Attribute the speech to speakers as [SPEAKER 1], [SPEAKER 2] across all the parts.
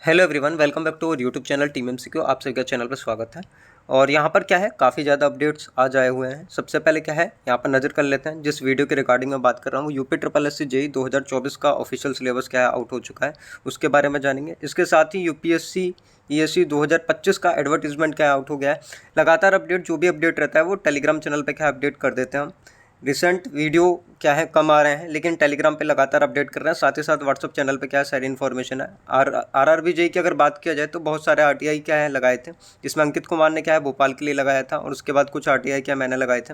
[SPEAKER 1] Hello everyone, welcome back to our YouTube channel team MCQ. आप सभी का channel पर स्वागत है। और यहाँ पर क्या है, काफ़ी ज़्यादा अपडेट्स आज आए हुए हैं। सबसे पहले क्या है, यहाँ पर नज़र कर लेते हैं। जिस वीडियो के रिगार्डिंग मैं बात कर रहा हूँ, UP triple S C JE 2024 का ऑफिशियल सिलेबस क्या है, आउट हो चुका है, उसके बारे में जानेंगे। इसके साथ ही यूपीएससी ईएससी 2025 का एडवर्टीजमेंट क्या है, आउट हो गया है। लगातार अपडेट, जो भी अपडेट रहता है वो टेलीग्राम चैनल पर क्या अपडेट कर देते हैं हम। रिसेंट वीडियो क्या है कम आ रहे हैं, लेकिन टेलीग्राम पे लगातार अपडेट कर रहे हैं। साथ ही साथ व्हाट्सअप चैनल पे क्या है, सारी इन्फॉर्मेशन है। आरआरबी जेई की अगर बात किया जाए तो बहुत सारे आरटीआई क्या है लगाए थे, जिसमें अंकित कुमार ने क्या है भोपाल के लिए लगाया था, और उसके बाद कुछ आरटीआई क्या मैंने लगाए थे।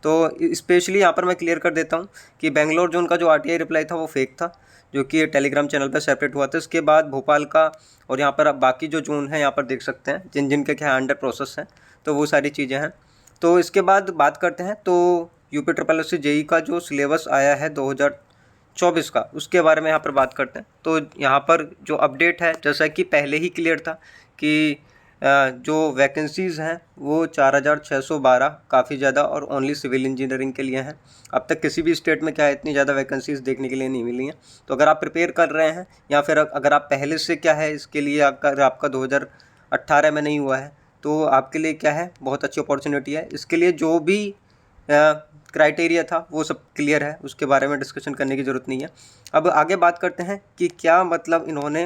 [SPEAKER 1] तो स्पेशली यहाँ पर मैं क्लियर कर देता हूँ कि बेंगलोर जोन का जो आरटीआई रिप्लाई था वो फेक था, जो कि टेलीग्राम चैनल पर सेपरेट हुआ था। इसके बाद भोपाल का और यहाँ पर आप बाकी जो जोन है यहाँ पर देख सकते हैं, जिन जिनके क्या अंडर प्रोसेस हैं, तो वो सारी चीज़ें हैं। तो इसके बाद बात करते हैं, तो UP triple S C JE का जो सिलेबस आया है 2024 का, उसके बारे में यहाँ पर बात करते हैं। तो यहाँ पर जो अपडेट है, जैसा कि पहले ही क्लियर था कि जो वैकेंसीज़ हैं वो 4612, काफ़ी ज़्यादा, और ओनली सिविल इंजीनियरिंग के लिए हैं। अब तक किसी भी स्टेट में क्या है, इतनी ज़्यादा वैकेंसीज़ देखने के लिए नहीं मिली हैं। तो अगर आप प्रिपेयर कर रहे हैं, या फिर अगर आप पहले से क्या है इसके लिए आपका 2018 में नहीं हुआ है, तो आपके लिए क्या है, बहुत अच्छी अपॉर्चुनिटी है। इसके लिए जो भी क्राइटेरिया था वो सब क्लियर है, उसके बारे में डिस्कशन करने की ज़रूरत नहीं है। अब आगे बात करते हैं कि क्या मतलब इन्होंने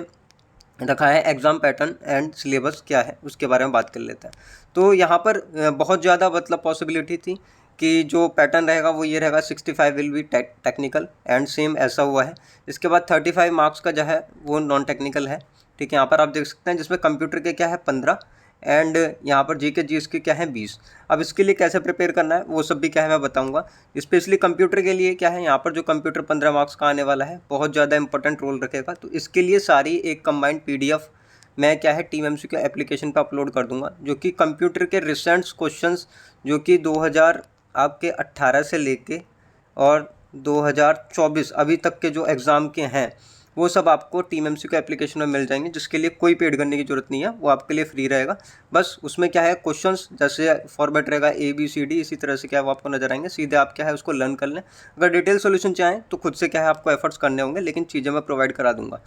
[SPEAKER 1] रखा है, एग्ज़ाम पैटर्न एंड सिलेबस क्या है, उसके बारे में बात कर लेते हैं। तो यहाँ पर बहुत ज़्यादा मतलब पॉसिबिलिटी थी कि जो पैटर्न रहेगा वो ये रहेगा, 65 will be technical and same ऐसा हुआ है। इसके बाद 35 मार्क्स का जो है वो नॉन टेक्निकल है। ठीक है, यहाँ पर आप देख सकते हैं, जिसमें कंप्यूटर के क्या है 15 एंड यहाँ पर जी के जीएस के क्या है 20। अब इसके लिए कैसे प्रिपेयर करना है वो सब भी क्या है मैं बताऊंगा। स्पेशली कंप्यूटर के लिए क्या है, यहाँ पर जो कंप्यूटर 15 मार्क्स का आने वाला है, बहुत ज़्यादा इंपॉर्टेंट रोल रखेगा। तो इसके लिए सारी एक कंबाइंड पीडीएफ मैं क्या है टीम एमसीक्यू एप्लीकेशन पर अपलोड कर दूंगा, जो कि कंप्यूटर के रिसेंट क्वेश्चंस जो कि 2018 से लेके और 2024 अभी तक के जो एग्ज़ाम के हैं, वो सब आपको टीम एमसीक्यू एप्लीकेशन में मिल जाएंगे, जिसके लिए कोई पेड करने की ज़रूरत नहीं है, वो आपके लिए फ्री रहेगा। बस उसमें क्या है, क्वेश्चंस जैसे फॉर्मेट रहेगा ABCD, इसी तरह से क्या है वो आपको नजर आएंगे। सीधे आप क्या है उसको लर्न कर लें। अगर डिटेल सोल्यूशन चाहें तो खुद से क्या है आपको एफर्ट्स करने होंगे, लेकिन चीज़ें मैं प्रोवाइड करा दूंगा।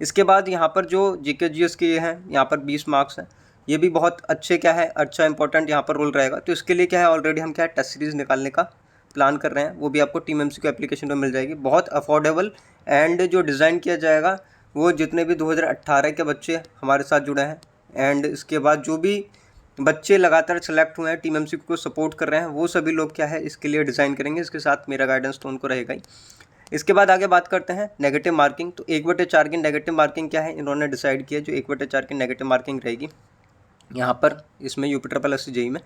[SPEAKER 1] इसके बाद यहाँ पर जो जीके जीएस के हैं, यहाँ पर 20 मार्क्स हैं। ये भी बहुत अच्छे क्या है, अच्छा इंपॉर्टेंट यहाँ पर रोल रहेगा। तो इसके लिए क्या है, ऑलरेडी हम क्या है टेस्ट सीरीज़ निकालने का प्लान कर रहे हैं, वो भी आपको टीम एमसीक्यू एप्लीकेशन में मिल जाएगी। बहुत अफोर्डेबल, एंड जो डिज़ाइन किया जाएगा वो जितने भी 2018 के बच्चे हमारे साथ जुड़े हैं, एंड इसके बाद जो भी बच्चे लगातार सेलेक्ट हुए हैं टीम एमसीक्यू को सपोर्ट कर रहे हैं, वो सभी लोग क्या है इसके लिए डिज़ाइन करेंगे। इसके साथ मेरा गाइडेंस तो उनको रहेगा ही। इसके बाद आगे बात करते हैं नेगेटिव मार्किंग। तो 1/4 की नेगेटिव मार्किंग क्या है, इन्होंने डिसाइड किया, जो 1/4 की नेगेटिव मार्किंग रहेगी यहाँ पर इसमें UP triple S C JE में।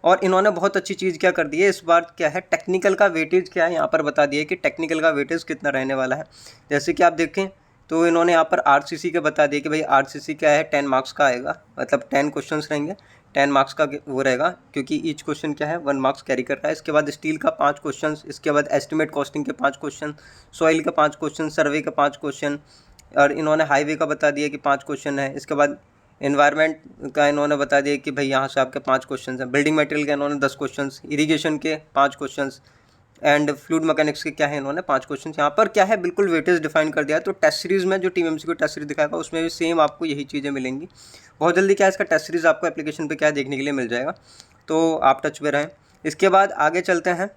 [SPEAKER 1] और इन्होंने बहुत अच्छी चीज़ क्या कर दी है इस बार, क्या है टेक्निकल का वेटेज क्या है, यहाँ पर बता दिया है कि टेक्निकल का वेटेज कितना रहने वाला है। जैसे कि आप देखें तो इन्होंने यहाँ पर आरसीसी के बता दिया कि भाई आरसीसी क्या है 10 मार्क्स का आएगा, मतलब 10 क्वेश्चंस रहेंगे, 10 मार्क्स का वो रहेगा, क्योंकि ईच क्वेश्चन क्या है 1 मार्क्स कैरी कर रहा है। इसके बाद स्टील का 5 क्वेश्चन, इसके बाद एस्टिमेट कॉस्टिंग के 5 क्वेश्चन, सॉइल के 5 क्वेश्चन, सर्वे के 5 क्वेश्चन, और इन्होंने हाईवे का बता दिया कि 5 क्वेश्चन है। इसके बाद एनवायरनमेंट का इन्होंने बता दिया कि भाई यहाँ से आपके 5 क्वेश्चन हैं। बिल्डिंग मटेरियल के इन्होंने 10 क्वेश्चन, इरिगेशन के 5 क्वेश्चन, एंड फ्लूइड मैकेनिक्स के क्या है इन्होंने 5 क्वेश्चन। यहाँ पर क्या है बिल्कुल वेटेज डिफाइन कर दिया है। तो टेस्ट सीरीज़ में जो टीम एमसीक्यू टेस्ट सीरीज दिखाएगा उसमें भी सेम आपको यही चीज़ें मिलेंगी। बहुत जल्दी क्या है इसका टेस्ट सीरीज़ आपको एप्लीकेशन पे क्या है देखने के लिए मिल जाएगा, तो आप टच में रहें। इसके बाद आगे चलते हैं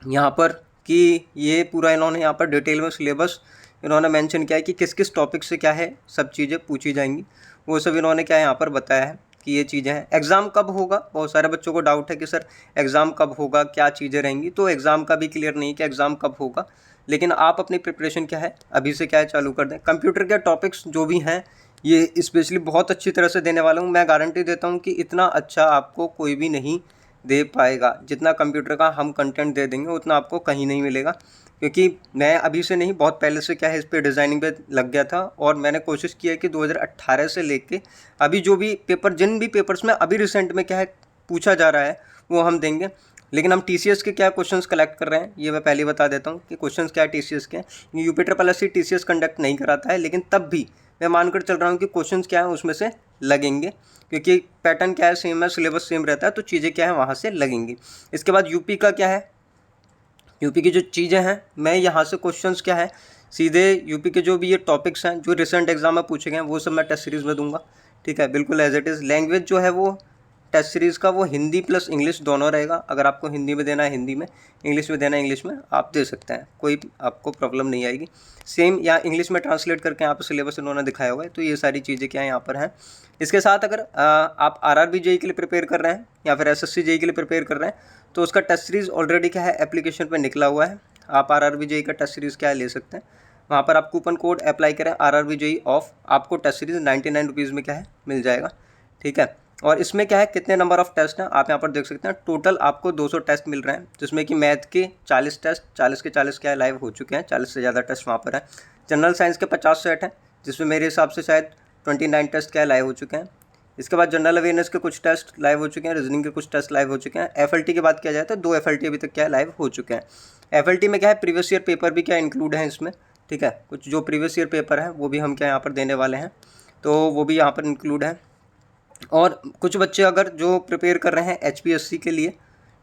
[SPEAKER 1] यहाँ पर कि ये पूरा इन्होंने यहाँ पर डिटेल में सिलेबस इन्होंने मेंशन किया है कि किस किस टॉपिक से क्या है सब चीज़ें पूछी जाएंगी, वो सब इन्होंने क्या है यहाँ पर बताया है कि ये चीज़ें हैं। एग्ज़ाम कब होगा, बहुत सारे बच्चों को डाउट है कि सर एग्ज़ाम कब होगा, क्या चीज़ें रहेंगी। तो एग्ज़ाम का भी क्लियर नहीं कि एग्ज़ाम कब होगा, लेकिन आप अपनी प्रिपरेशन क्या है अभी से क्या है चालू कर दें। कंप्यूटर के टॉपिक्स जो भी हैं ये स्पेशली बहुत अच्छी तरह से देने वाला हूँ। मैं गारंटी देता हूँ कि इतना अच्छा आपको कोई भी नहीं दे पाएगा, जितना कंप्यूटर का हम कंटेंट दे देंगे उतना आपको कहीं नहीं मिलेगा। क्योंकि मैं अभी से नहीं, बहुत पहले से क्या है इस पे डिज़ाइनिंग पे लग गया था, और मैंने कोशिश की है कि 2018 से लेके अभी जो भी पेपर, जिन भी पेपर्स में अभी रिसेंट में क्या है पूछा जा रहा है वो हम देंगे। लेकिन हम टीसीएस के क्या क्वेश्चंस कलेक्ट कर रहे हैं ये मैं पहले ही बता देता हूँ कि क्वेश्चंस क्या है टीसीएस के। UP triple S C TCS conduct नहीं कराता है, लेकिन तब भी मैं मानकर चल रहा हूँ कि क्वेश्चंस क्या है उसमें से लगेंगे, क्योंकि पैटर्न क्या है सेम है, सिलेबस सेम रहता है, तो चीज़ें क्या है वहाँ से लगेंगी। इसके बाद यूपी का क्या है, यूपी की जो चीज़ें हैं मैं यहाँ से क्वेश्चंस क्या है सीधे यूपी के जो भी ये टॉपिक्स हैं जो रिसेंट एग्जाम में पूछे गए हैं वो सब मैं टेस्ट सीरीज़ में दूंगा, ठीक है, बिल्कुल एज इट इज़। लैंग्वेज जो है वो टेस्ट सीरीज़ का वो हिंदी प्लस इंग्लिश दोनों रहेगा। अगर आपको हिंदी में देना है हिंदी में, इंग्लिश में देना है इंग्लिश में, आप दे सकते हैं, कोई आपको प्रॉब्लम नहीं आएगी। सेम यहाँ इंग्लिश में ट्रांसलेट करके यहाँ पर सिलेबस इन्होंने दिखाया हुआ है। तो ये सारी चीज़ें क्या यहाँ पर हैं। इसके साथ अगर आप आरआरबी जेईई के लिए प्रिपेयर कर रहे हैं या फिर एसएससी जेईई के लिए प्रिपेयर कर रहे हैं तो उसका टेस्ट सीरीज़ ऑलरेडी क्या है एप्लीकेशन पर निकला हुआ है। आप आरआरबी जेईई का टेस्ट सीरीज़ क्या है ले सकते हैं। वहाँ पर आप कूपन कोड अप्लाई करें आरआरबी जेईई ऑफ, आपको टेस्ट सीरीज़ 99 रुपीज़ में क्या है मिल जाएगा, ठीक है। और इसमें क्या है कितने नंबर ऑफ टेस्ट हैं आप यहाँ पर देख सकते हैं। टोटल आपको 200 टेस्ट मिल रहे हैं, जिसमें कि मैथ के 40 टेस्ट, 40 के 40 क्या है लाइव हो चुके हैं, 40 से ज़्यादा टेस्ट वहाँ पर है। जनरल साइंस के 50 सेट हैं, जिसमें मेरे हिसाब से शायद 29 टेस्ट क्या है लाइव हो चुके हैं। इसके बाद जनरल अवेयरनेस के कुछ टेस्ट लाइव हो चुके हैं, रीजनिंग के कुछ टेस्ट लाइव हो चुके हैं। एफएलटी की बात किया जाए तो 2 एफएलटी अभी तक क्या है लाइव हो चुके हैं। एफएलटी में क्या है प्रीवियस ईयर पेपर भी क्या इंक्लूड है इसमें, ठीक है, कुछ जो प्रीवियस ईयर पेपर है वो भी हम क्या यहाँ पर देने वाले हैं, तो वो भी यहाँ पर इंक्लूड है। और कुछ बच्चे अगर जो प्रिपेयर कर रहे हैं एचपीएससी के लिए,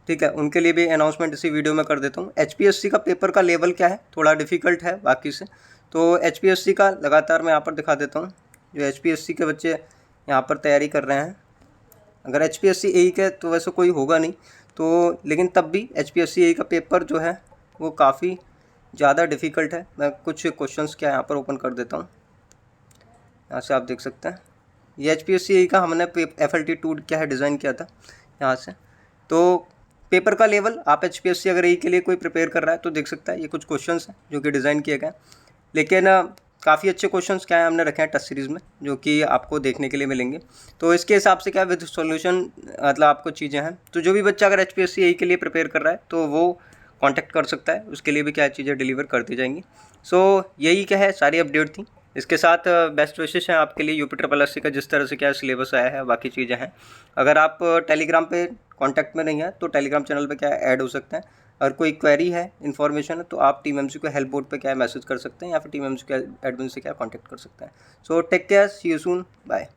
[SPEAKER 1] ठीक है, उनके लिए भी अनाउंसमेंट इसी वीडियो में कर देता हूँ। एचपीएससी का पेपर का लेवल क्या है थोड़ा डिफ़िकल्ट है बाकी से, तो एचपीएससी का लगातार मैं यहाँ पर दिखा देता हूँ। जो एचपीएससी के बच्चे यहाँ पर तैयारी कर रहे हैं, अगर एचपीएससी एई का तो वैसे कोई होगा नहीं तो, लेकिन तब भी एचपीएससी एई का पेपर जो है वो काफ़ी ज़्यादा डिफ़िकल्ट है। मैं कुछ क्वेश्चंस क्या यहाँ पर ओपन कर देता हूँ, यहाँ से आप देख सकते हैं। ये एचपीएससी एई का हमने एफएलटी 2 क्या है डिज़ाइन किया था यहाँ से। तो पेपर का लेवल आप एचपीएससी अगर एई के लिए कोई प्रिपेयर कर रहा है तो देख सकता है। ये कुछ क्वेश्चंस हैं जो कि डिज़ाइन किए गए, लेकिन काफ़ी अच्छे क्वेश्चंस क्या है हमने रखे हैं टेस्ट सीरीज़ में जो कि आपको देखने के लिए मिलेंगे। तो इसके हिसाब से क्या विद सॉल्यूशन मतलब आपको चीज़ें हैं। तो जो भी बच्चा अगर एचपीएससी एई के लिए प्रिपेयर कर रहा है तो वो कांटेक्ट कर सकता है, उसके लिए भी क्या चीज़ें डिलीवर कर दी जाएंगी। सो यही क्या है सारी अपडेट थी। इसके साथ बेस्ट विशेष हैं आपके लिए यूपी ट्रिपल एससी का जिस तरह से क्या सिलेबस आया है बाकी चीज़ें हैं। अगर आप टेलीग्राम पे कांटेक्ट में नहीं है तो टेलीग्राम चैनल पे क्या ऐड हो सकते हैं। अगर कोई क्वेरी है इन्फॉर्मेशन है तो आप टीम एमसी को हेल्प बोर्ड पे क्या मैसेज कर सकते हैं या फिर टीम एमसी के एडमिन से क्या कांटेक्ट कर सकते हैं। So take care, see you soon, bye.